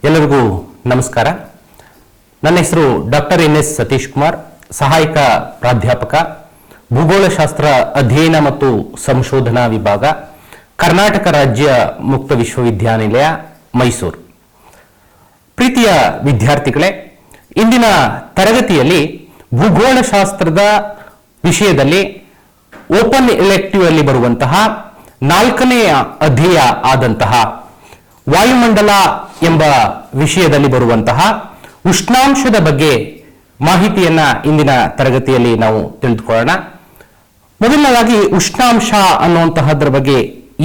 ಎಲ್ಲರಿಗೂ ನಮಸ್ಕಾರ. ನನ್ನ ಹೆಸರು ಡಾಕ್ಟರ್ ಎನ್.ಎಸ್. ಸತೀಶ್ ಕುಮಾರ್, ಸಹಾಯಕ ಪ್ರಾಧ್ಯಾಪಕ, ಭೂಗೋಳಶಾಸ್ತ್ರ ಅಧ್ಯಯನ ಮತ್ತು ಸಂಶೋಧನಾ ವಿಭಾಗ, ಕರ್ನಾಟಕ ರಾಜ್ಯ ಮುಕ್ತ ವಿಶ್ವವಿದ್ಯಾನಿಲಯ, ಮೈಸೂರು. ಪ್ರೀತಿಯ ವಿದ್ಯಾರ್ಥಿಗಳೇ, ಇಂದಿನ ತರಗತಿಯಲ್ಲಿ ಭೂಗೋಳಶಾಸ್ತ್ರದ ವಿಷಯದಲ್ಲಿ ಓಪನ್ ಎಲೆಕ್ಟಿವ್ ಅಲ್ಲಿ ಬರುವಂತಹ 4ನೇ ಅಧ್ಯಾಯ ಆದಂತಹ ವಾಯುಮಂಡಲ ಎಂಬ ವಿಷಯದಲ್ಲಿ ಬರುವಂತಹ ಉಷ್ಣಾಂಶದ ಬಗ್ಗೆ ಮಾಹಿತಿಯನ್ನ ಇಂದಿನ ತರಗತಿಯಲ್ಲಿ ನಾವು ತಿಳಿದುಕೊಳ್ಳೋಣ. ಮೊದಲನೇದಾಗಿ ಉಷ್ಣಾಂಶ ಅನ್ನುವಂತಹದ್ರ ಬಗ್ಗೆ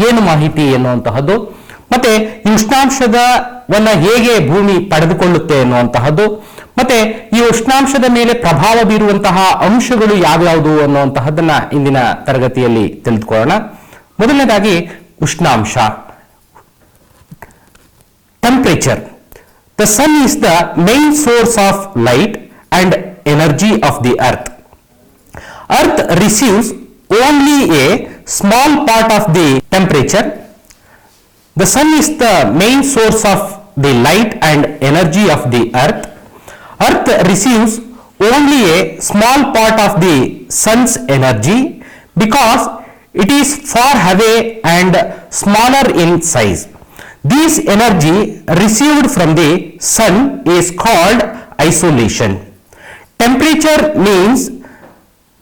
ಏನು ಮಾಹಿತಿ ಎನ್ನುವಂತಹದ್ದು, ಮತ್ತೆ ಈ ಉಷ್ಣಾಂಶದವನ್ನ ಹೇಗೆ ಭೂಮಿ ಪಡೆದುಕೊಳ್ಳುತ್ತೆ ಎನ್ನುವಂತಹದ್ದು, ಮತ್ತೆ ಈ ಉಷ್ಣಾಂಶದ ಮೇಲೆ ಪ್ರಭಾವ ಬೀರುವಂತಹ ಅಂಶಗಳು ಯಾವ್ಯಾವುದು ಅನ್ನುವಂತಹದ್ದನ್ನ ಇಂದಿನ ತರಗತಿಯಲ್ಲಿ ತಿಳಿದುಕೊಳ್ಳೋಣ. ಮೊದಲನೇದಾಗಿ ಉಷ್ಣಾಂಶ. Temperature. The sun is the main source of light and energy of the earth. Earth receives only a small part of the temperature. The sun is the main source of the light and energy of the earth. Earth receives only a small part of the sun's energy because it is far away and smaller in size. This energy received from the sun is called isolation. Temperature means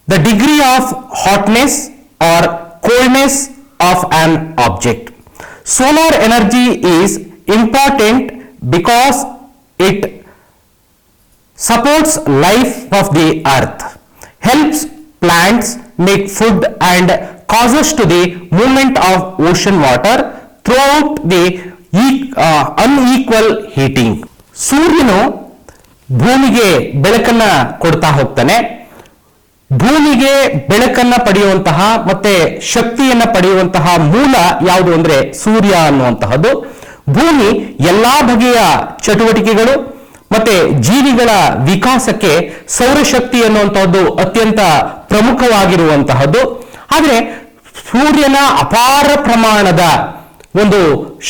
the degree of hotness or coldness of an object. Solar energy is important because it supports life of the earth, helps plants make food and causes to the movement of ocean water throughout the unequal heating. ಸೂರ್ಯನು ಭೂಮಿಗೆ ಬೆಳಕನ್ನ ಕೊಡ್ತಾ ಹೋಗ್ತಾನೆ. ಭೂಮಿಗೆ ಬೆಳಕನ್ನ ಪಡೆಯುವಂತಹ ಮತ್ತೆ ಶಕ್ತಿಯನ್ನ ಪಡೆಯುವಂತಹ ಮೂಲ ಯಾವುದು ಅಂದ್ರೆ ಸೂರ್ಯ ಅನ್ನುವಂತಹದ್ದು. ಭೂಮಿ ಎಲ್ಲಾ ಬಗೆಯ ಚಟುವಟಿಕೆಗಳು ಮತ್ತೆ ಜೀವಿಗಳ ವಿಕಾಸಕ್ಕೆ ಸೌರಶಕ್ತಿ ಅನ್ನುವಂತಹದ್ದು ಅತ್ಯಂತ ಪ್ರಮುಖವಾಗಿರುವಂತಹದ್ದು. ಆದರೆ ಸೂರ್ಯನ ಅಪಾರ ಪ್ರಮಾಣದ ಒಂದು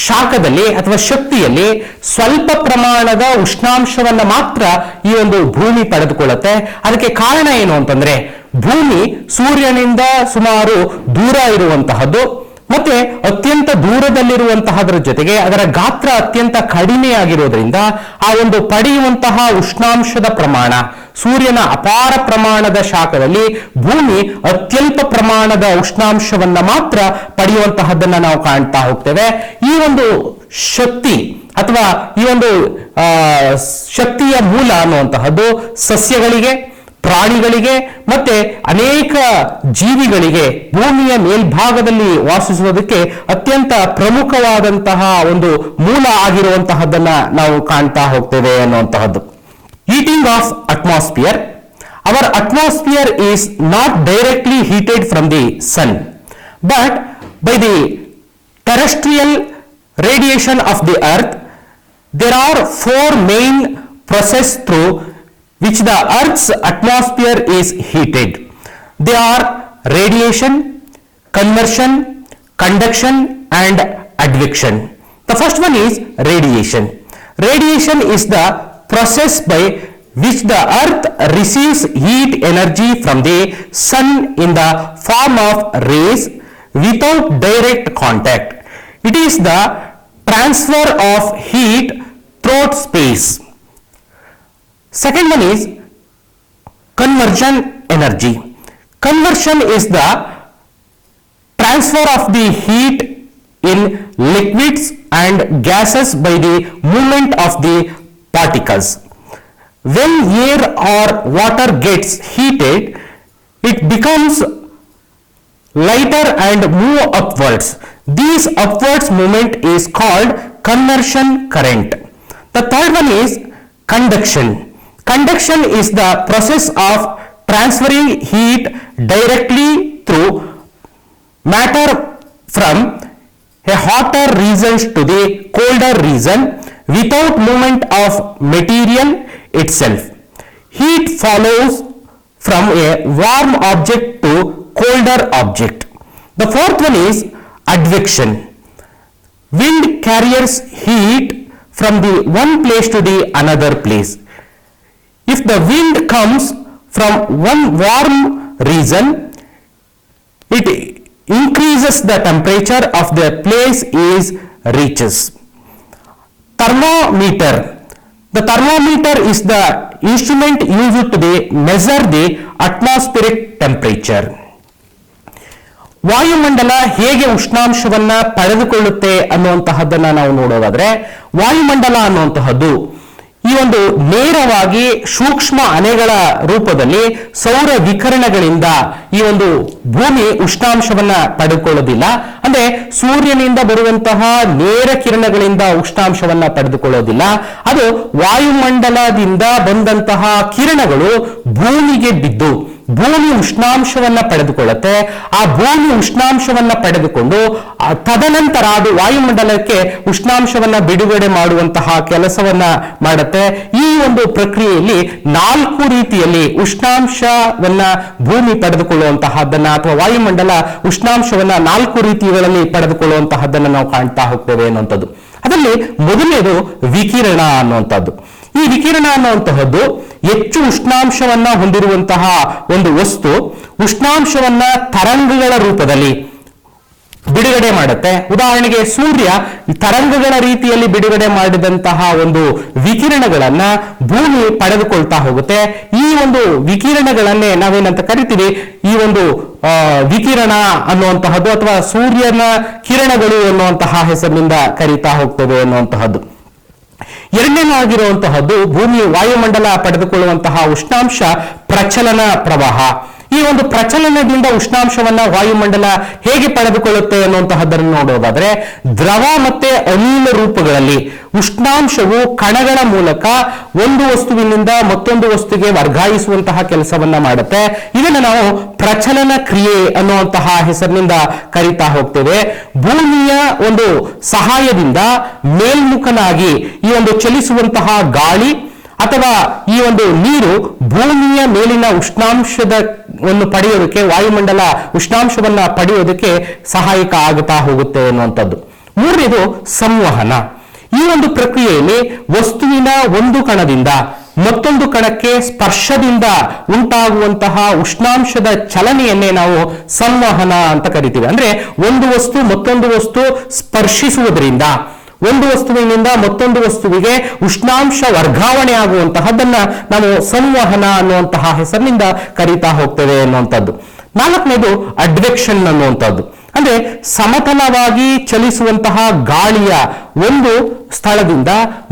ಶಾಖದಲ್ಲಿ ಅಥವಾ ಶಕ್ತಿಯಲ್ಲಿ ಸ್ವಲ್ಪ ಪ್ರಮಾಣದ ಉಷ್ಣಾಂಶವನ್ನ ಮಾತ್ರ ಈ ಒಂದು ಭೂಮಿ ಪಡೆದುಕೊಳ್ಳುತ್ತೆ. ಅದಕ್ಕೆ ಕಾರಣ ಏನು ಅಂತಂದ್ರೆ, ಭೂಮಿ ಸೂರ್ಯನಿಂದ ಸುಮಾರು ದೂರ ಇರುವಂತಹದ್ದು ಮತ್ತೆ ಅತ್ಯಂತ ದೂರದಲ್ಲಿರುವಂತಹದ್ರ ಜೊತೆಗೆ ಅದರ ಗಾತ್ರ ಅತ್ಯಂತ ಕಡಿಮೆಯಾಗಿರೋದ್ರಿಂದ ಆ ಒಂದು ಪಡೆಯುವಂತಹ ಉಷ್ಣಾಂಶದ ಪ್ರಮಾಣ, ಸೂರ್ಯನ ಅಪಾರ ಪ್ರಮಾಣದ ಶಾಖದಲ್ಲಿ ಭೂಮಿ ಅತ್ಯಲ್ಪ ಪ್ರಮಾಣದ ಉಷ್ಣಾಂಶವನ್ನ ಮಾತ್ರ ಪಡೆಯುವಂತಹದ್ದನ್ನ ನಾವು ಕಾಣ್ತಾ ಹೋಗ್ತೇವೆ. ಈ ಒಂದು ಶಕ್ತಿ ಅಥವಾ ಈ ಒಂದು ಶಕ್ತಿಯ ಮೂಲ ಅನ್ನುವಂತಹದ್ದು ಸಸ್ಯಗಳಿಗೆ, ಪ್ರಾಣಿಗಳಿಗೆ ಮತ್ತೆ ಅನೇಕ ಜೀವಿಗಳಿಗೆ ಭೂಮಿಯ ಮೇಲ್ಭಾಗದಲ್ಲಿ ವಾಸಿಸುವುದಕ್ಕೆ ಅತ್ಯಂತ ಪ್ರಮುಖವಾದಂತಹ ಒಂದು ಮೂಲ ಆಗಿರುವಂತಹದ್ದನ್ನ ನಾವು ಕಾಣ್ತಾ ಹೋಗ್ತೇವೆ ಅನ್ನುವಂತಹದ್ದು. Heating of atmosphere. Our atmosphere is not directly heated from the sun, but by the terrestrial radiation of the earth. There are 4 main processes through which the earth's atmosphere is heated. They are radiation, conversion, conduction and advection. The first one is radiation. Radiation is the process by which the earth receives heat energy from the sun in the form of rays without direct contact. It is the transfer of heat throughout space. Second one is conversion energy. Conversion is the transfer of the heat in liquids and gases by the movement of the particles. When air or water gets heated, it becomes lighter and move upwards. This upwards movement is called conversion current. The third one is conduction. Conduction is the process of transferring heat directly through matter from a hotter region to the colder region without movement of material itself. Heat follows from a warm object to colder object. The fourth one is advection. Wind carries heat from the one place to the another place. If the wind comes from one warm region, it increases the temperature of the place is reaches. Thermometer. The thermometer is the instrument used to measure the atmospheric temperature. ವಾಯುಮಂಡಲ ಹೇಗೆ ಉಷ್ಣಾಂಶವನ್ನ ಪಡೆದುಕೊಳ್ಳುತ್ತೆ ಅನ್ನುವಂತಹದ್ದನ್ನ ನಾವು ನೋಡೋದಾದ್ರೆ, ವಾಯುಮಂಡಲ ಅನ್ನುವಂತಹದ್ದು ಈ ಒಂದು ನೇರವಾಗಿ ಸೂಕ್ಷ್ಮ ಅಲೆಗಳ ರೂಪದಲ್ಲಿ ಸೌರ ವಿಕಿರಣಗಳಿಂದ ಈ ಒಂದು ಭೂಮಿ ಉಷ್ಣಾಂಶವನ್ನ ಪಡೆದುಕೊಳ್ಳೋದಿಲ್ಲ. ಅಂದ್ರೆ ಸೂರ್ಯನಿಂದ ಬರುವಂತಹ ನೇರ ಕಿರಣಗಳಿಂದ ಉಷ್ಣಾಂಶವನ್ನ ಪಡೆದುಕೊಳ್ಳೋದಿಲ್ಲ. ಅದು ವಾಯುಮಂಡಲದಿಂದ ಬಂದಂತಹ ಕಿರಣಗಳು ಭೂಮಿಗೆ ಬಿದ್ದು ಭೂಮಿ ಉಷ್ಣಾಂಶವನ್ನ ಪಡೆದುಕೊಳ್ಳುತ್ತೆ. ಆ ಭೂಮಿ ಉಷ್ಣಾಂಶವನ್ನ ಪಡೆದುಕೊಂಡು ತದನಂತರ ಅದು ವಾಯುಮಂಡಲಕ್ಕೆ ಉಷ್ಣಾಂಶವನ್ನ ಬಿಡುಗಡೆ ಮಾಡುವಂತಹ ಕೆಲಸವನ್ನ ಮಾಡುತ್ತೆ. ಈ ಒಂದು ಪ್ರಕ್ರಿಯೆಯಲ್ಲಿ 4 ರೀತಿಯಲ್ಲಿ ಉಷ್ಣಾಂಶವನ್ನ ಭೂಮಿ ಪಡೆದುಕೊಳ್ಳುವಂತಹದ್ದನ್ನ ಅಥವಾ ವಾಯುಮಂಡಲ ಉಷ್ಣಾಂಶವನ್ನ 4 ರೀತಿಗಳಲ್ಲಿ ಪಡೆದುಕೊಳ್ಳುವಂತಹದ್ದನ್ನ ನಾವು ಕಾಣ್ತಾ ಹೋಗ್ತೇವೆ ಅನ್ನುವಂಥದ್ದು. ಅದರಲ್ಲಿ ಮೊದಲನೇದು ವಿಕಿರಣ ಅನ್ನುವಂಥದ್ದು. ಈ ವಿಕಿರಣ ಅನ್ನುವಂತಹದ್ದು ಹೆಚ್ಚು ಉಷ್ಣಾಂಶವನ್ನ ಹೊಂದಿರುವಂತಹ ಒಂದು ವಸ್ತು ಉಷ್ಣಾಂಶವನ್ನ ತರಂಗಗಳ ರೂಪದಲ್ಲಿ ಬಿಡುಗಡೆ ಮಾಡುತ್ತೆ. ಉದಾಹರಣೆಗೆ ಸೂರ್ಯ ತರಂಗಗಳ ರೀತಿಯಲ್ಲಿ ಬಿಡುಗಡೆ ಮಾಡಿದಂತಹ ಒಂದು ವಿಕಿರಣಗಳನ್ನ ಭೂಮಿ ಪಡೆದುಕೊಳ್ತಾ ಹೋಗುತ್ತೆ. ಈ ಒಂದು ವಿಕಿರಣಗಳನ್ನೇ ನಾವೇನಂತ ಕರಿತೀವಿ, ಈ ಒಂದು ವಿಕಿರಣ ಅನ್ನುವಂತಹದ್ದು ಅಥವಾ ಸೂರ್ಯನ ಕಿರಣಗಳು ಎನ್ನುವಂತಹ ಹೆಸರಿನಿಂದ ಕರೀತಾ ಹೋಗ್ತದೆ ಅನ್ನುವಂತಹದ್ದು. ಎರಡನೇದಾಗಿರುವಂತಹದ್ದು ಭೂಮಿ ವಾಯುಮಂಡಲ ಪಡೆದುಕೊಳ್ಳುವಂತಹ ಉಷ್ಣಾಂಶ ಪ್ರಚಲನ ಪ್ರವಾಹ. ಈ ಒಂದು ಪ್ರಚಲನದಿಂದ ಉಷ್ಣಾಂಶವನ್ನ ವಾಯುಮಂಡಲ ಹೇಗೆ ಪಡೆದುಕೊಳ್ಳುತ್ತೆ ಅನ್ನುವಂತಹದ್ದನ್ನು ನೋಡೋದಾದ್ರೆ, ದ್ರವ ಮತ್ತೆ ಅನಿಲ ರೂಪಗಳಲ್ಲಿ ಉಷ್ಣಾಂಶವು ಕಣಗಳ ಮೂಲಕ ಒಂದು ವಸ್ತುವಿನಿಂದ ಮತ್ತೊಂದು ವಸ್ತುವಿಗೆ ವರ್ಗಾಯಿಸುವಂತಹ ಕೆಲಸವನ್ನ ಮಾಡುತ್ತೆ. ಇದನ್ನು ನಾವು ಪ್ರಚಲನ ಕ್ರಿಯೆ ಅನ್ನುವಂತಹ ಹೆಸರಿನಿಂದ ಕರೀತಾ ಹೋಗ್ತೇವೆ. ಭೂಮಿಯ ಒಂದು ಸಹಾಯದಿಂದ ಮೇಲ್ಮುಖನಾಗಿ ಈ ಒಂದು ಚಲಿಸುವಂತಹ ಗಾಳಿ ಅಥವಾ ಈ ಒಂದು ನೀರು ಭೂಮಿಯ ಮೇಲಿನ ಉಷ್ಣಾಂಶದ ಪಡೆಯೋದಕ್ಕೆ, ವಾಯುಮಂಡಲ ಉಷ್ಣಾಂಶವನ್ನ ಪಡೆಯೋದಕ್ಕೆ ಸಹಾಯಕ ಆಗುತ್ತಾ ಹೋಗುತ್ತೆ ಅನ್ನುವಂಥದ್ದು. ಮೂರನೇದು ಸಂವಹನ. ಈ ಒಂದು ಪ್ರಕ್ರಿಯೆಯಲ್ಲಿ ವಸ್ತುವಿನ ಒಂದು ಕಣದಿಂದ ಮತ್ತೊಂದು ಕಣಕ್ಕೆ ಸ್ಪರ್ಶದಿಂದ ಉಂಟಾಗುವಂತಹ ಉಷ್ಣಾಂಶದ ಚಲನೆಯನ್ನೇ ನಾವು ಸಂವಹನ ಅಂತ ಕರಿತೀವಿ. ಅಂದ್ರೆ ಒಂದು ವಸ್ತು ಮತ್ತೊಂದು ವಸ್ತು ಸ್ಪರ್ಶಿಸುವುದರಿಂದ ಒಂದು ವಸ್ತುವಿನಿಂದ ಮತ್ತೊಂದು ವಸ್ತುವಿಗೆ ಉಷ್ಣಾಂಶ ವರ್ಗಾವಣೆ ಆಗುವಂತಹದ್ದನ್ನ ನಾವು ಸಂವಹನ ಅನ್ನುವಂತಹ ಹೆಸರಿನಿಂದ ಕರೀತಾ ಹೋಗ್ತೇವೆ ಅನ್ನುವಂಥದ್ದು. ನಾಲ್ಕನೇದು ಅಡ್ವೆಕ್ಷನ್ ಅನ್ನುವಂಥದ್ದು. ಅಂದ್ರೆ ಸಮತಲವಾಗಿ ಚಲಿಸುವಂತಹ ಗಾಳಿಯ ಒಂದು ಸ್ಥಳದಿಂದ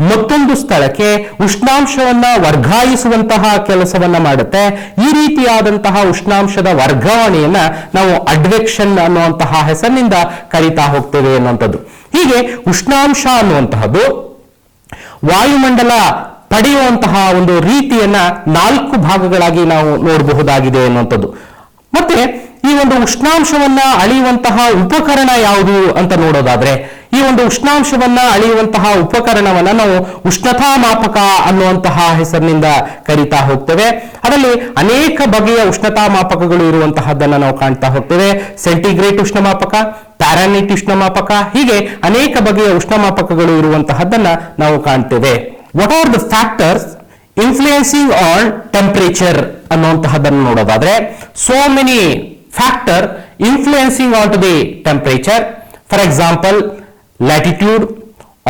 ಮತ್ತೊಂದು ಸ್ಥಳಕ್ಕೆ ಉಷ್ಣಾಂಶವನ್ನ ವರ್ಗಾಯಿಸುವಂತಹ ಕೆಲಸವನ್ನ ಮಾಡುತ್ತೆ. ಈ ರೀತಿಯಾದಂತಹ ಉಷ್ಣಾಂಶದ ವರ್ಗಾವಣೆಯನ್ನ ನಾವು ಅಡ್ವೆಕ್ಷನ್ ಅನ್ನುವಂತಹ ಹೆಸರಿನಿಂದ ಕರೀತಾ ಹೋಗ್ತೇವೆ ಅನ್ನುವಂಥದ್ದು. ಹೀಗೆ ಉಷ್ಣಾಂಶ ಅನ್ನುವಂತಹದ್ದು ವಾಯುಮಂಡಲ ಪಡೆಯುವಂತಹ ಒಂದು ರೀತಿಯನ್ನ 4 ಭಾಗಗಳಾಗಿ ನಾವು ನೋಡಬಹುದಾಗಿದೆ ಅನ್ನುವಂಥದ್ದು. ಮತ್ತೆ ಈ ಒಂದು ಉಷ್ಣಾಂಶವನ್ನ ಅಳೆಯುವಂತಹ ಉಪಕರಣ ಯಾವುದು ಅಂತ ನೋಡೋದಾದ್ರೆ, ಈ ಒಂದು ಉಷ್ಣಾಂಶವನ್ನ ಅಳೆಯುವಂತಹ ಉಪಕರಣವನ್ನ ನಾವು ಉಷ್ಣತಾ ಮಾಪಕ ಅನ್ನುವಂತಹ ಹೆಸರಿನಿಂದ ಕರೀತಾ ಹೋಗ್ತೇವೆ. ಅದರಲ್ಲಿ ಅನೇಕ ಬಗೆಯ ಉಷ್ಣತಾ ಮಾಪಕಗಳು ಇರುವಂತಹದ್ದನ್ನ ನಾವು ಕಾಣ್ತಾ ಹೋಗ್ತೇವೆ. ಸೆಂಟಿಗ್ರೇಡ್ ಉಷ್ಣಮಾಪಕ, ಪ್ಯಾರಾನೈಟ್ ಉಷ್ಣಮಾಪಕ, ಹೀಗೆ ಅನೇಕ ಬಗೆಯ ಉಷ್ಣಮಾಪಕಗಳು ಇರುವಂತಹದ್ದನ್ನ ನಾವು ಕಾಣ್ತೇವೆ. What are the factors influencing on temperature ಅನ್ನುವಂತಹದ್ದನ್ನು ನೋಡೋದಾದ್ರೆ, so many factor influencing on to the temperature. For example, latitude,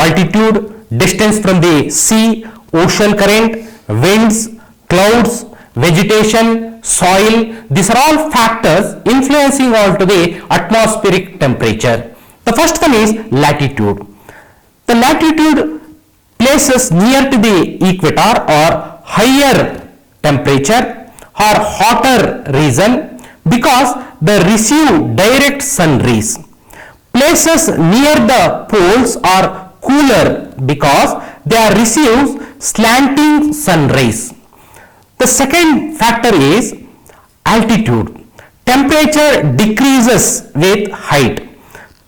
altitude, distance from the sea, ocean current, winds, clouds, vegetation, soil. These are all factors influencing on to the atmospheric temperature. The first one is latitude. The latitude places near to the equator or higher temperature or hotter region because they receive direct sun rays. Places near the poles are cooler because they are receive slanting sun rays. The second factor is altitude. Temperature decreases with height.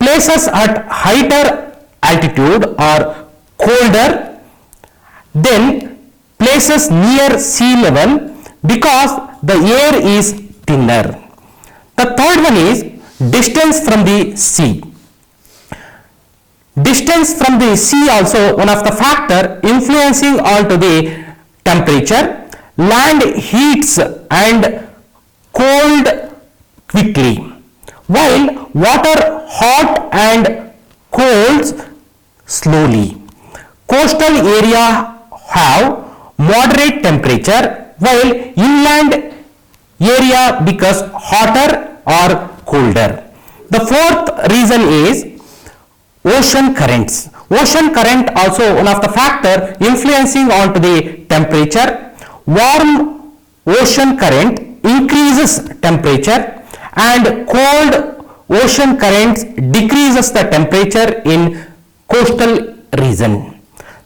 Places at higher altitude are colder than places near sea level because the air is thinner. The third one is distance from the sea. Distance from the sea also one of the factor influencing onto the temperature. Land heats and cold quickly, while water hot and cools slowly. Coastal area have moderate temperature, while inland area becomes hotter or colder. The fourth reason is ocean currents. Ocean current also one of the factor influencing onto the temperature. Warm ocean current increases temperature and cold ocean currents decreases the temperature in coastal region.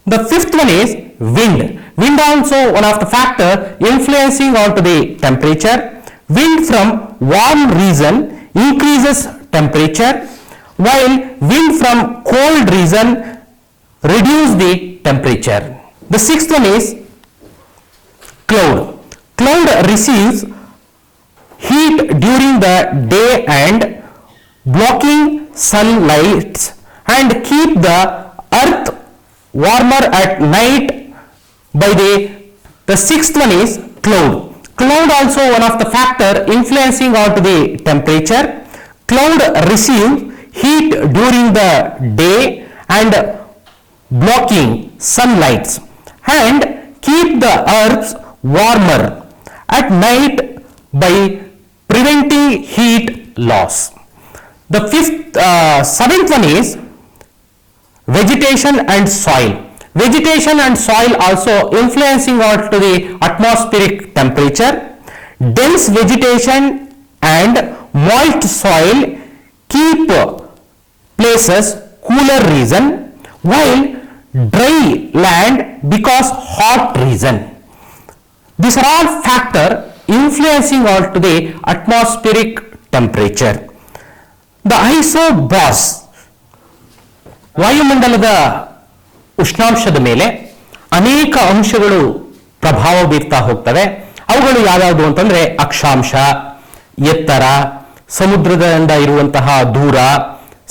The fifth one is wind. Wind also one of the factor influencing onto the temperature. Wind from warm region increases temperature, while wind from cold region reduce the temperature. The sixth one is cloud. Cloud receives heat during the day and blocking sunlight and keep the earth warmer at night by day. The sixth one is cloud. Cloud also one of the factor influencing onto the temperature. Cloud receive heat during the day and blocking sunlight and keep the earth warmer at night by preventing heat loss. The seventh one is vegetation and soil. Vegetation and soil also influencing onto the atmospheric temperature. Dense vegetation and moist soil keep places cooler region, while dry land becomes hot region. These are all factors influencing onto the atmospheric temperature. The isobars ವಾಯುಮಂಡಲದ ಉಷ್ಣಾಂಶದ ಮೇಲೆ ಅನೇಕ ಅಂಶಗಳು ಪ್ರಭಾವ ಬೀರ್ತಾ ಹೋಗ್ತವೆ. ಅವುಗಳು ಯಾವ್ಯಾವುದು ಅಂತಂದ್ರೆ ಅಕ್ಷಾಂಶ, ಎತ್ತರ, ಸಮುದ್ರದಿಂದ ಇರುವಂತಹ ದೂರ,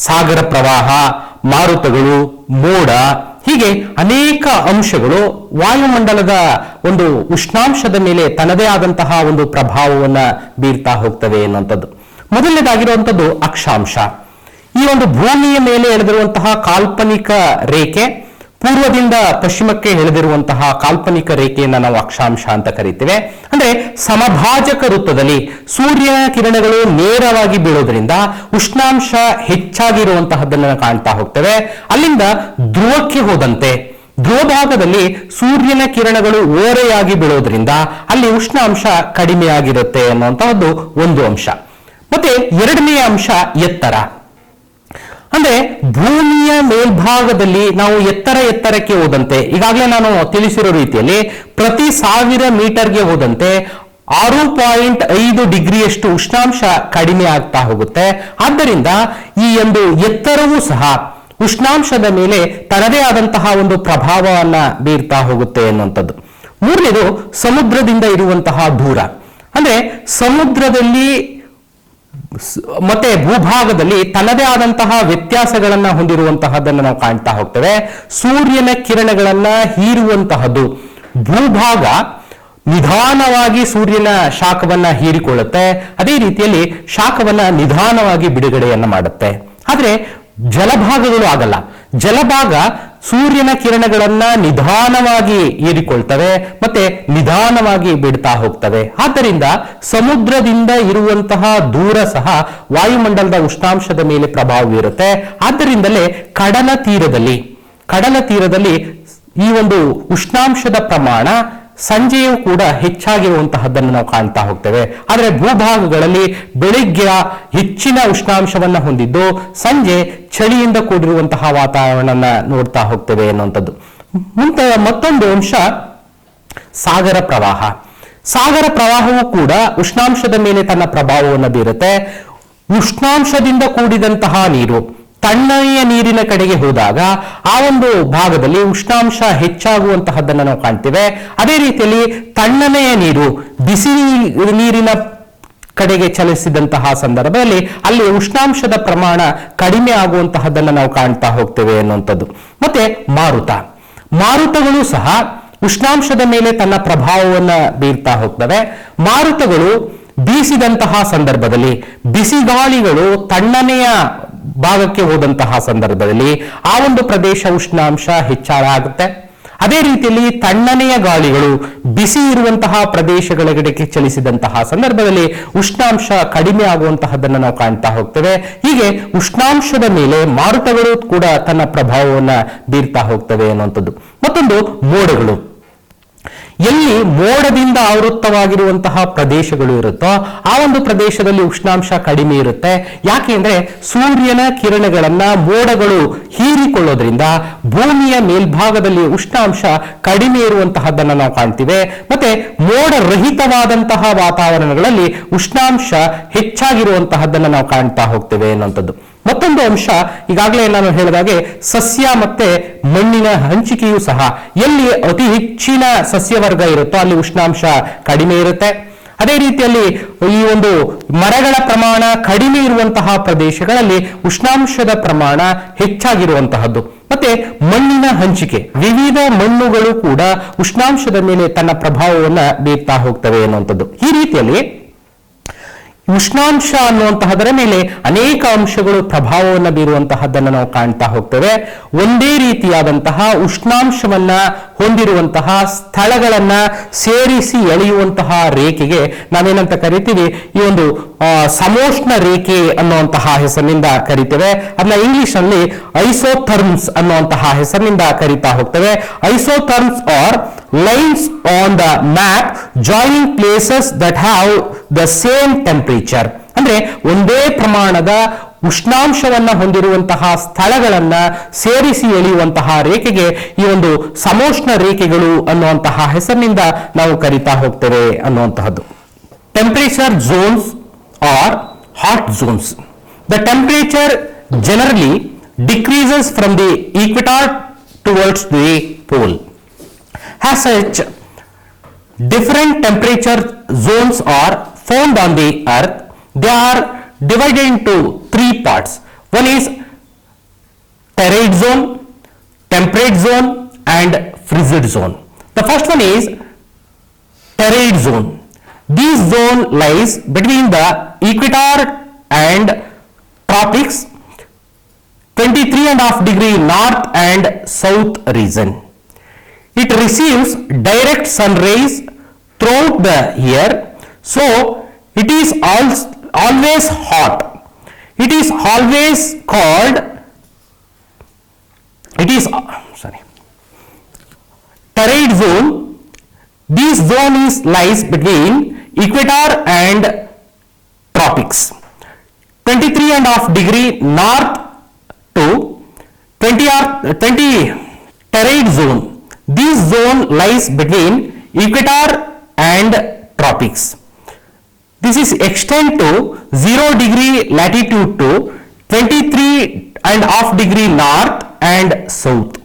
ಸಾಗರ ಪ್ರವಾಹ, ಮಾರುತಗಳು, ಮೋಡ, ಹೀಗೆ ಅನೇಕ ಅಂಶಗಳು ವಾಯುಮಂಡಲದ ಒಂದು ಉಷ್ಣಾಂಶದ ಮೇಲೆ ತನ್ನದೇ ಆದಂತಹ ಒಂದು ಪ್ರಭಾವವನ್ನು ಬೀರ್ತಾ ಹೋಗ್ತವೆ ಎನ್ನುವಂಥದ್ದು. ಮೊದಲನೇದಾಗಿರುವಂಥದ್ದು ಅಕ್ಷಾಂಶ. ಈ ಒಂದು ಭೂಮಿಯ ಮೇಲೆ ಎಳೆದಿರುವಂತಹ ಕಾಲ್ಪನಿಕ ರೇಖೆ, ಪೂರ್ವದಿಂದ ಪಶ್ಚಿಮಕ್ಕೆ ಎಳೆದಿರುವಂತಹ ಕಾಲ್ಪನಿಕ ರೇಖೆಯನ್ನು ನಾವು ಅಕ್ಷಾಂಶ ಅಂತ ಕರಿತೇವೆ. ಅಂದ್ರೆ ಸಮಭಾಜಕ ವೃತ್ತದಲ್ಲಿ ಸೂರ್ಯನ ಕಿರಣಗಳು ನೇರವಾಗಿ ಬೀಳೋದ್ರಿಂದ ಉಷ್ಣಾಂಶ ಹೆಚ್ಚಾಗಿರುವಂತಹದ್ದನ್ನು ಕಾಣ್ತಾ ಹೋಗ್ತೇವೆ. ಅಲ್ಲಿಂದ ಧ್ರುವಕ್ಕೆ ಹೋದಂತೆ ಧ್ರುವ ಭಾಗದಲ್ಲಿ ಸೂರ್ಯನ ಕಿರಣಗಳು ಓರೆಯಾಗಿ ಬೀಳೋದ್ರಿಂದ ಅಲ್ಲಿ ಉಷ್ಣಾಂಶ ಕಡಿಮೆಯಾಗಿರುತ್ತೆ ಅನ್ನುವಂತಹದ್ದು ಒಂದು ಅಂಶ. ಮತ್ತೆ ಎರಡನೆಯ ಅಂಶ ಎತ್ತರ. ಅಂದ್ರೆ ಭೂಮಿಯ ಮೇಲ್ಭಾಗದಲ್ಲಿ ನಾವು ಎತ್ತರಕ್ಕೆ ಹೋದಂತೆ, ಈಗಾಗಲೇ ನಾನು ತಿಳಿಸಿರೋ ರೀತಿಯಲ್ಲಿ ಪ್ರತಿ 1000 ಮೀಟರ್ಗೆ ಹೋದಂತೆ 6.5 ಡಿಗ್ರಿಯಷ್ಟು ಉಷ್ಣಾಂಶ ಕಡಿಮೆ ಆಗ್ತಾ ಹೋಗುತ್ತೆ. ಆದ್ದರಿಂದ ಈ ಒಂದು ಎತ್ತರವೂ ಸಹ ಉಷ್ಣಾಂಶದ ಮೇಲೆ ತನ್ನದೇ ಆದಂತಹ ಒಂದು ಪ್ರಭಾವವನ್ನ ಬೀರ್ತಾ ಹೋಗುತ್ತೆ ಎನ್ನುವಂಥದ್ದು. ಮೂರನೇದು ಸಮುದ್ರದಿಂದ ಇರುವಂತಹ ದೂರ. ಅಂದ್ರೆ ಸಮುದ್ರದಲ್ಲಿ ಮತ್ತೆ ಭೂಭಾಗದಲ್ಲಿ ತನ್ನದೇ ಆದಂತಹ ವ್ಯತ್ಯಾಸಗಳನ್ನ ಹೊಂದಿರುವಂತಹದ್ದನ್ನು ನಾವು ಕಾಣ್ತಾ ಹೋಗ್ತೇವೆ. ಸೂರ್ಯನ ಕಿರಣಗಳನ್ನ ಹೀರುವಂತಹದ್ದು ಭೂಭಾಗ ನಿಧಾನವಾಗಿ ಸೂರ್ಯನ ಶಾಖವನ್ನ ಹೀರಿಕೊಳ್ಳುತ್ತೆ, ಅದೇ ರೀತಿಯಲ್ಲಿ ಶಾಖವನ್ನ ನಿಧಾನವಾಗಿ ಬಿಡುಗಡೆಯನ್ನ ಮಾಡುತ್ತೆ. ಆದ್ರೆ ಜಲಭಾಗಗಳು ಆಗಲ್ಲ. ಜಲಭಾಗ ಸೂರ್ಯನ ಕಿರಣಗಳನ್ನ ನಿಧಾನವಾಗಿ ಹೀರಿಕೊಳ್ತವೆ ಮತ್ತೆ ನಿಧಾನವಾಗಿ ಬಿಡ್ತಾ ಹೋಗ್ತವೆ. ಆದ್ದರಿಂದ ಸಮುದ್ರದಿಂದ ಇರುವಂತಹ ದೂರ ಸಹ ವಾಯುಮಂಡಲದ ಉಷ್ಣಾಂಶದ ಮೇಲೆ ಪ್ರಭಾವ ಬೀರುತ್ತೆ. ಆದ್ದರಿಂದಲೇ ಕಡಲ ತೀರದಲ್ಲಿ ಈ ಒಂದು ಉಷ್ಣಾಂಶದ ಪ್ರಮಾಣ ಸಂಜೆಯೂ ಕೂಡ ಹೆಚ್ಚಾಗಿರುವಂತಹದ್ದನ್ನು ನಾವು ಕಾಣ್ತಾ ಹೋಗ್ತೇವೆ. ಆದರೆ ಭೂಭಾಗಗಳಲ್ಲಿ ಬೆಳಿಗ್ಗೆ ಹೆಚ್ಚಿನ ಉಷ್ಣಾಂಶವನ್ನ ಹೊಂದಿದ್ದು ಸಂಜೆ ಚಳಿಯಿಂದ ಕೂಡಿರುವಂತಹ ವಾತಾವರಣ ನೋಡ್ತಾ ಹೋಗ್ತೇವೆ ಎನ್ನುವಂಥದ್ದು. ಮತ್ತೊಂದು ಅಂಶ ಸಾಗರ ಪ್ರವಾಹ. ಸಾಗರ ಪ್ರವಾಹವೂ ಕೂಡ ಉಷ್ಣಾಂಶದ ಮೇಲೆ ತನ್ನ ಪ್ರಭಾವವನ್ನು ಬೀರುತ್ತೆ. ಉಷ್ಣಾಂಶದಿಂದ ಕೂಡಿದಂತಹ ನೀರು ತಣ್ಣನೆಯ ನೀರಿನ ಕಡೆಗೆ ಹೋದಾಗ ಆ ಒಂದು ಭಾಗದಲ್ಲಿ ಉಷ್ಣಾಂಶ ಹೆಚ್ಚಾಗುವಂತಹದ್ದನ್ನು ನಾವು ಕಾಣ್ತೇವೆ. ಅದೇ ರೀತಿಯಲ್ಲಿ ತಣ್ಣನೆಯ ನೀರು ಬಿಸಿ ನೀರಿನ ಕಡೆಗೆ ಚಲಿಸಿದಂತಹ ಸಂದರ್ಭದಲ್ಲಿ ಅಲ್ಲಿ ಉಷ್ಣಾಂಶದ ಪ್ರಮಾಣ ಕಡಿಮೆ ಆಗುವಂತಹದ್ದನ್ನು ನಾವು ಕಾಣ್ತಾ ಹೋಗ್ತೇವೆ ಅನ್ನುವಂಥದ್ದು. ಮತ್ತೆ ಮಾರುತಗಳು ಸಹ ಉಷ್ಣಾಂಶದ ಮೇಲೆ ತನ್ನ ಪ್ರಭಾವವನ್ನ ಬೀರ್ತಾ ಹೋಗ್ತವೆ. ಮಾರುತಗಳು ಬೀಸಿದಂತಹ ಸಂದರ್ಭದಲ್ಲಿ, ಬಿಸಿಗಾಳಿಗಳು ತಣ್ಣನೆಯ ಭಾಗಕ್ಕೆ ಹೋದಂತಹ ಸಂದರ್ಭದಲ್ಲಿ ಆ ಒಂದು ಪ್ರದೇಶ ಉಷ್ಣಾಂಶ ಹೆಚ್ಚಳ ಆಗುತ್ತೆ. ಅದೇ ರೀತಿಯಲ್ಲಿ ತಣ್ಣನೆಯ ಗಾಳಿಗಳು ಬಿಸಿ ಇರುವಂತಹ ಪ್ರದೇಶಗಳಿಗೆ ಚಲಿಸಿದಂತಹ ಸಂದರ್ಭದಲ್ಲಿ ಉಷ್ಣಾಂಶ ಕಡಿಮೆ ಆಗುವಂತಹದ್ದನ್ನು ನಾವು ಕಾಣ್ತಾ ಹೋಗ್ತೇವೆ. ಹೀಗೆ ಉಷ್ಣಾಂಶದ ಮೇಲೆ ಮಾರುತಗಳು ಕೂಡ ತನ್ನ ಪ್ರಭಾವವನ್ನ ಬೀರ್ತಾ ಹೋಗ್ತವೆ ಅನ್ನುವಂಥದ್ದು. ಮತ್ತೊಂದು ಮೋಡಗಳು. ಎಲ್ಲಿ ಮೋಡದಿಂದ ಆವೃತ್ತವಾಗಿರುವಂತಹ ಪ್ರದೇಶಗಳು ಇರುತ್ತೋ ಆ ಒಂದು ಪ್ರದೇಶದಲ್ಲಿ ಉಷ್ಣಾಂಶ ಕಡಿಮೆ ಇರುತ್ತೆ. ಯಾಕೆ ಅಂದ್ರೆ ಸೂರ್ಯನ ಕಿರಣಗಳನ್ನ ಮೋಡಗಳು ಹೀರಿಕೊಳ್ಳೋದ್ರಿಂದ ಭೂಮಿಯ ಮೇಲ್ಭಾಗದಲ್ಲಿ ಉಷ್ಣಾಂಶ ಕಡಿಮೆ ಇರುವಂತಹದ್ದನ್ನು ನಾವು ಕಾಣ್ತೀವಿ. ಮತ್ತೆ ಮೋಡ ರಹಿತವಾದಂತಹ ವಾತಾವರಣಗಳಲ್ಲಿ ಉಷ್ಣಾಂಶ ಹೆಚ್ಚಾಗಿರುವಂತಹದ್ದನ್ನು ನಾವು ಕಾಣ್ತಾ ಹೋಗ್ತೇವೆ ಅನ್ನುವಂಥದ್ದು. ಮತ್ತೊಂದು ಅಂಶ, ಈಗಾಗಲೇ ನಾನು ಹೇಳಿದಾಗೆ ಸಸ್ಯ ಮತ್ತೆ ಮಣ್ಣಿನ ಹಂಚಿಕೆಯೂ ಸಹ ಎಲ್ಲಿ ಅತಿ ಹೆಚ್ಚಿನ ಸಸ್ಯವರ್ಗ ಇರುತ್ತೋ ಅಲ್ಲಿ ಉಷ್ಣಾಂಶ ಕಡಿಮೆ ಇರುತ್ತೆ. ಅದೇ ರೀತಿಯಲ್ಲಿ ಈ ಒಂದು ಮರಗಳ ಪ್ರಮಾಣ ಕಡಿಮೆ ಇರುವಂತಹ ಪ್ರದೇಶಗಳಲ್ಲಿ ಉಷ್ಣಾಂಶದ ಪ್ರಮಾಣ ಹೆಚ್ಚಾಗಿರುವಂತಹದ್ದು. ಮತ್ತೆ ಮಣ್ಣಿನ ಹಂಚಿಕೆ, ವಿವಿಧ ಮಣ್ಣುಗಳು ಕೂಡ ಉಷ್ಣಾಂಶದ ಮೇಲೆ ತನ್ನ ಪ್ರಭಾವವನ್ನು ಬೀರ್ತಾ ಹೋಗ್ತವೆ ಅನ್ನುವಂಥದ್ದು. ಈ ರೀತಿಯಲ್ಲಿ ಉಷ್ಣಾಂಶ ಅನ್ನುವಂತಹದರ ಮೇಲೆ ಅನೇಕ ಅಂಶಗಳು ಪ್ರಭಾವವನ್ನು ಬೀರುವಂತಹದ್ದನ್ನು ನಾವು ಕಾಣ್ತಾ ಹೋಗ್ತೇವೆ. ಒಂದೇ ರೀತಿಯಾದಂತಹ ಉಷ್ಣಾಂಶವನ್ನ ಹೊಂದಿರುವಂತಹ ಸ್ಥಳಗಳನ್ನ ಸೇರಿಸಿ ಎಳೆಯುವಂತಹ ರೇಖೆಗೆ ನಾವೇನಂತ ಕರಿತೀವಿ, ಈ ಒಂದು ಸಮೋಷ್ಣ ರೇಖೆ ಅನ್ನುವಂತಹ ಹೆಸರಿನಿಂದ ಕರಿತೇವೆ. ಅದನ್ನ ಇಂಗ್ಲಿಷ್ ನಲ್ಲಿ ಐಸೋಥರ್ಮ್ಸ್ ಅನ್ನುವಂತಹ ಹೆಸರಿನಿಂದ ಕರಿತಾ ಹೋಗ್ತೇವೆ. ಐಸೋಥರ್ಮ್ಸ್ R lines on the map joining places that have the same temperature. ಅಂದ್ರೆ ಒಂದೇ ಪ್ರಮಾಣದ ಉಷ್ಣಾಂಶವನ್ನ ಹೊಂದಿರುವಂತಹ ಸ್ಥಳಗಳನ್ನ ಸೇರಿಸಿ ಎಳೆಯುವಂತಹ ರೇಖೆಗೆ ಈ ಒಂದು ಸಮೋಷ್ಣ ರೇಖೆಗಳು ಅನ್ನುವಂತಹ ಹೆಸರಿನಿಂದ ನಾವು ಕರಿತಾ ಹೋಗ್ತೇವೆ ಅನ್ನುವಂತಹದ್ದು. Temperature zones are hot zones. The temperature generally decreases from the equator towards the pole. As such, different temperature zones are found on the earth. They are divided into three parts. One is torrid zone, temperate zone and frigid zone. The first one is torrid zone. This zone lies between the equator and tropics, 23.5 degree north and south region. It receives direct sun rays throughout the year, so it is always hot. It is always called torrid zone. This zone lies between equator and tropics, 23.5 degree north to 20 torrid zone. This zone lies between equator and tropics. This is extend to 0 degree latitude to 23.5 degree north and south.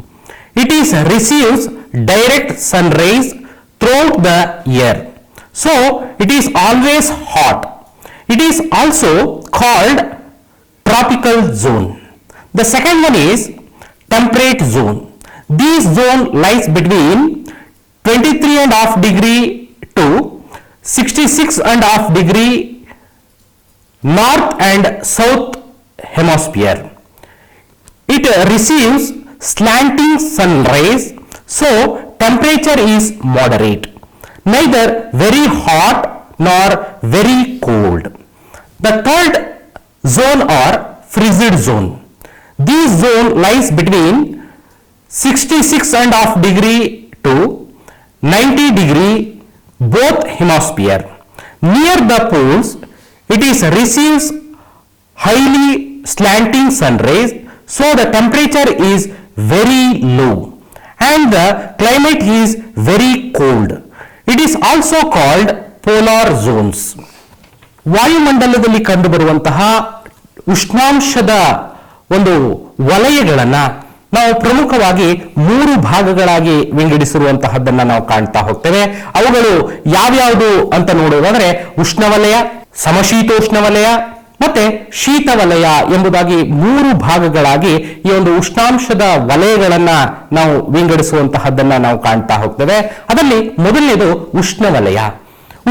It is receives direct sun rays throughout the year, so it is always hot. It is also called tropical zone. The second one is temperate zone. This zone lies between 23.5 degree to 66.5 degree north and south hemisphere. It receives slanting sun rays, so temperature is moderate, neither very hot nor very cold. The third zone are frigid zone. This zone lies between 66.5 degree to 90 degree both hemisphere. Near the poles, it is receives highly slanting sun rays, so the temperature is very low and the climate is very cold. It is also called polar zones. ವಾಯುಮಂಡಲದಲ್ಲಿ ಕಂಡುಬರುವಂತಹ ಉಷ್ಣಾಂಶದ ಒಂದು ವಲಯಗಳನ್ನ ನಾವು ಪ್ರಮುಖವಾಗಿ 3 ಭಾಗಗಳಾಗಿ ವಿಂಗಡಿಸಿರುವಂತಹದ್ದನ್ನ ನಾವು ಕಾಣ್ತಾ ಹೋಗ್ತೇವೆ. ಅವುಗಳು ಯಾವ್ಯಾವುದು ಅಂತ ನೋಡುವುದಾದ್ರೆ ಉಷ್ಣವಲಯ, ಸಮಶೀತೋಷ್ಣ ವಲಯ ಮತ್ತೆ ಶೀತ ವಲಯ ಎಂಬುದಾಗಿ 3 ಭಾಗಗಳಾಗಿ ಈ ಒಂದು ಉಷ್ಣಾಂಶದ ವಲಯಗಳನ್ನ ನಾವು ವಿಂಗಡಿಸುವಂತಹದ್ದನ್ನ ನಾವು ಕಾಣ್ತಾ ಹೋಗ್ತೇವೆ. ಅದರಲ್ಲಿ ಮೊದಲನೇದು ಉಷ್ಣವಲಯ.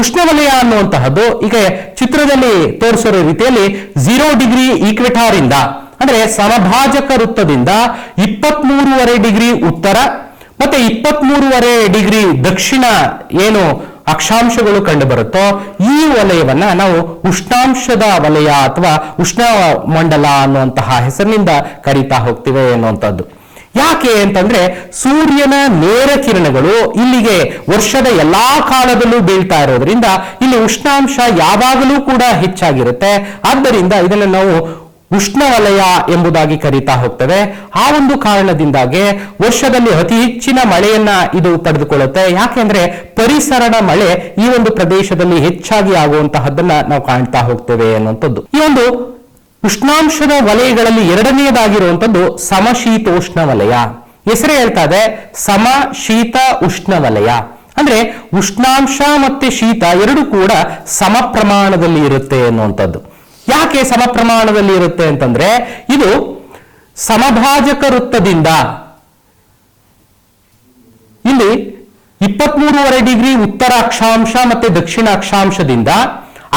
ಉಷ್ಣವಲಯ ಅನ್ನುವಂತಹದ್ದು ಈಗ ಚಿತ್ರದಲ್ಲಿ ತೋರಿಸಿರೋ ರೀತಿಯಲ್ಲಿ 0 ಡಿಗ್ರಿ ಈಕ್ವೆಟಾರ್ ಇಂದ ಅಂದ್ರೆ ಸಮಭಾಜಕ ವೃತ್ತದಿಂದ 23.5 ಡಿಗ್ರಿ ಉತ್ತರ ಮತ್ತೆ 23.5 ಡಿಗ್ರಿ ದಕ್ಷಿಣ ಏನು ಅಕ್ಷಾಂಶಗಳು ಕಂಡು ಬರುತ್ತೋ ಈ ವಲಯವನ್ನ ನಾವು ಉಷ್ಣಾಂಶದ ವಲಯ ಅಥವಾ ಉಷ್ಣ ಮಂಡಲ ಅನ್ನುವಂತಹ ಹೆಸರಿನಿಂದ ಕರೀತಾ ಹೋಗ್ತಿವೆ ಅನ್ನುವಂಥದ್ದು. ಯಾಕೆ ಅಂತಂದ್ರೆ ಸೂರ್ಯನ ನೇರ ಕಿರಣಗಳು ಇಲ್ಲಿಗೆ ವರ್ಷದ ಎಲ್ಲಾ ಕಾಲದಲ್ಲೂ ಬೀಳ್ತಾ ಇರೋದ್ರಿಂದ ಇಲ್ಲಿ ಉಷ್ಣಾಂಶ ಯಾವಾಗಲೂ ಕೂಡ ಹೆಚ್ಚಾಗಿರುತ್ತೆ. ಆದ್ದರಿಂದ ಇದನ್ನು ನಾವು ಉಷ್ಣವಲಯ ಎಂಬುದಾಗಿ ಕರೀತಾ ಹೋಗ್ತೇವೆ. ಆ ಒಂದು ಕಾರಣದಿಂದಾಗಿ ವರ್ಷದಲ್ಲಿ ಅತಿ ಹೆಚ್ಚಿನ ಮಳೆಯನ್ನ ಇದು ಪಡೆದುಕೊಳ್ಳುತ್ತೆ. ಯಾಕೆಂದ್ರೆ ಪರಿಸರಣ ಮಳೆ ಈ ಒಂದು ಪ್ರದೇಶದಲ್ಲಿ ಹೆಚ್ಚಾಗಿ ಆಗುವಂತಹದ್ದನ್ನ ನಾವು ಕಾಣ್ತಾ ಹೋಗ್ತೇವೆ ಅನ್ನುವಂಥದ್ದು. ಈ ಒಂದು ಉಷ್ಣಾಂಶದ ವಲಯಗಳಲ್ಲಿ ಎರಡನೆಯದಾಗಿರುವಂಥದ್ದು ಸಮಶೀತೋಷ್ಣ ವಲಯ. ಹೆಸರೇ ಹೇಳ್ತಾ ಇದೆ ಸಮಶೀತ ಉಷ್ಣ ವಲಯ. ಅಂದ್ರೆ ಉಷ್ಣಾಂಶ ಮತ್ತೆ ಶೀತ ಎರಡು ಕೂಡ ಸಮ ಪ್ರಮಾಣದಲ್ಲಿ ಇರುತ್ತೆ ಅನ್ನುವಂಥದ್ದು. ಯಾಕೆ ಸಮ ಪ್ರಮಾಣದಲ್ಲಿ ಇರುತ್ತೆ ಅಂತಂದ್ರೆ ಇದು ಸಮಭಾಜಕ ವೃತ್ತದಿಂದ ಇಲ್ಲಿ 23.5 ಡಿಗ್ರಿ ಉತ್ತರ ಅಕ್ಷಾಂಶ ಮತ್ತೆ ದಕ್ಷಿಣ ಅಕ್ಷಾಂಶದಿಂದ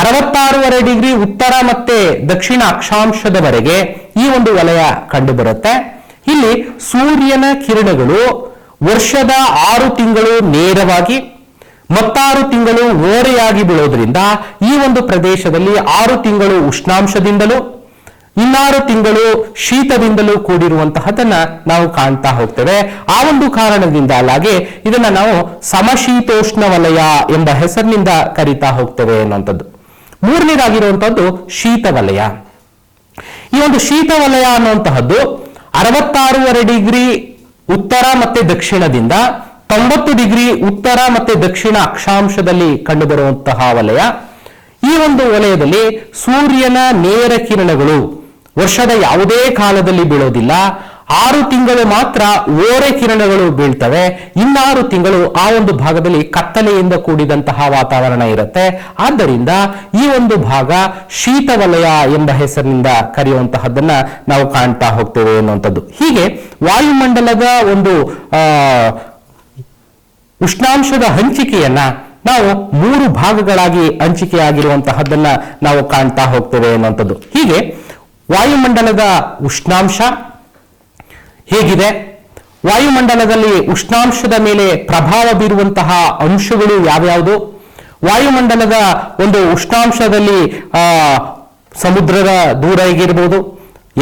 66.5 ಡಿಗ್ರಿ ಉತ್ತರ ಮತ್ತೆ ದಕ್ಷಿಣ ಅಕ್ಷಾಂಶದವರೆಗೆ ಈ ಒಂದು ವಲಯ ಕಂಡು ಬರುತ್ತೆ. ಇಲ್ಲಿ ಸೂರ್ಯನ ಕಿರಣಗಳು ವರ್ಷದ 6 ತಿಂಗಳು ನೇರವಾಗಿ 6 ತಿಂಗಳು ಓರೆಯಾಗಿ ಬೀಳೋದ್ರಿಂದ ಈ ಒಂದು ಪ್ರದೇಶದಲ್ಲಿ 6 ತಿಂಗಳು ಉಷ್ಣಾಂಶದಿಂದಲೂ 6 ತಿಂಗಳು ಶೀತದಿಂದಲೂ ಕೂಡಿರುವಂತಹದನ್ನ ನಾವು ಕಾಣ್ತಾ ಹೋಗ್ತೇವೆ. ಆ ಒಂದು ಕಾರಣದಿಂದಾಗಿ ಇದನ್ನ ನಾವು ಸಮಶೀತೋಷ್ಣ ವಲಯ ಎಂಬ ಹೆಸರಿನಿಂದ ಕರೀತಾ ಹೋಗ್ತೇವೆ ಅನ್ನುವಂಥದ್ದು. ಮೂರನೇದಾಗಿರುವಂತಹದ್ದು ಶೀತ ವಲಯ. ಈ ಒಂದು ಶೀತ ವಲಯ ಅನ್ನುವಂತಹದ್ದು 66.5 ಡಿಗ್ರಿ ಉತ್ತರ ಮತ್ತೆ ದಕ್ಷಿಣದಿಂದ 90 ಡಿಗ್ರಿ ಉತ್ತರ ಮತ್ತೆ ದಕ್ಷಿಣ ಅಕ್ಷಾಂಶದಲ್ಲಿ ಕಂಡುಬರುವಂತಹ ವಲಯ. ಈ ಒಂದು ವಲಯದಲ್ಲಿ ಸೂರ್ಯನ ನೇರ ಕಿರಣಗಳು ವರ್ಷದ ಯಾವುದೇ ಕಾಲದಲ್ಲಿ ಬೀಳೋದಿಲ್ಲ. 6 ತಿಂಗಳು ಮಾತ್ರ ಓರೆ ಕಿರಣಗಳು ಬೀಳ್ತವೆ. 6 ತಿಂಗಳು ಆ ಒಂದು ಭಾಗದಲ್ಲಿ ಕತ್ತಲೆಯಿಂದ ಕೂಡಿದಂತಹ ವಾತಾವರಣ ಇರುತ್ತೆ. ಆದ್ದರಿಂದ ಈ ಒಂದು ಭಾಗ ಶೀತ ವಲಯ ಎಂಬ ಹೆಸರಿನಿಂದ ಕರೆಯುವಂತಹದ್ದನ್ನ ನಾವು ಕಾಣ್ತಾ ಹೋಗ್ತೇವೆ ಅನ್ನುವಂಥದ್ದು. ಹೀಗೆ ವಾಯುಮಂಡಲದ ಒಂದು ಉಷ್ಣಾಂಶದ ಹಂಚಿಕೆಯನ್ನ ನಾವು 3 ಭಾಗಗಳಾಗಿ ಹಂಚಿಕೆಯಾಗಿರುವಂತಹದ್ದನ್ನ ನಾವು ಕಾಣ್ತಾ ಹೋಗ್ತೇವೆ ಅನ್ನುವಂಥದ್ದು. ಹೀಗೆ ವಾಯುಮಂಡಲದ ಉಷ್ಣಾಂಶ ಹೇಗಿದೆ, ವಾಯುಮಂಡಲದಲ್ಲಿ ಉಷ್ಣಾಂಶದ ಮೇಲೆ ಪ್ರಭಾವ ಬೀರುವಂತಹ ಅಂಶಗಳು ಯಾವ್ಯಾವುದು, ವಾಯುಮಂಡಲದ ಒಂದು ಉಷ್ಣಾಂಶದಲ್ಲಿ ಸಮುದ್ರದ ದೂರ ಆಗಿರ್ಬೋದು,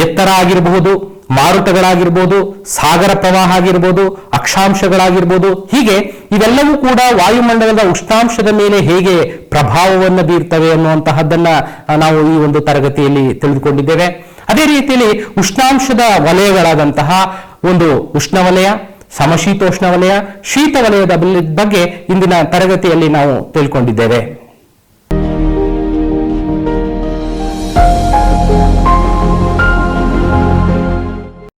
ಎತ್ತರ ಆಗಿರಬಹುದು, ಮಾರುತಗಳಾಗಿರ್ಬೋದು, ಸಾಗರ ಪ್ರವಾಹ ಆಗಿರ್ಬೋದು, ಅಕ್ಷಾಂಶಗಳಾಗಿರ್ಬೋದು, ಹೀಗೆ ಇವೆಲ್ಲವೂ ಕೂಡ ವಾಯುಮಂಡಲದ ಉಷ್ಣಾಂಶದ ಮೇಲೆ ಹೇಗೆ ಪ್ರಭಾವವನ್ನು ಬೀರ್ತವೆ ಅನ್ನುವಂತಹದ್ದನ್ನ ನಾವು ಈ ಒಂದು ತರಗತಿಯಲ್ಲಿ ತಿಳಿದುಕೊಂಡಿದ್ದೇವೆ. ಅದೇ ರೀತಿಯಲ್ಲಿ ಉಷ್ಣಾಂಶದ ವಲಯಗಳಾದಂತಹ ಒಂದು ಉಷ್ಣವಲಯ, ಸಮಶೀತೋಷ್ಣ ವಲಯ, ಶೀತ ವಲಯದ ಬಗ್ಗೆ ಇಂದಿನ ತರಗತಿಯಲ್ಲಿ ನಾವು ತಿಳ್ಕೊಂಡಿದ್ದೇವೆ.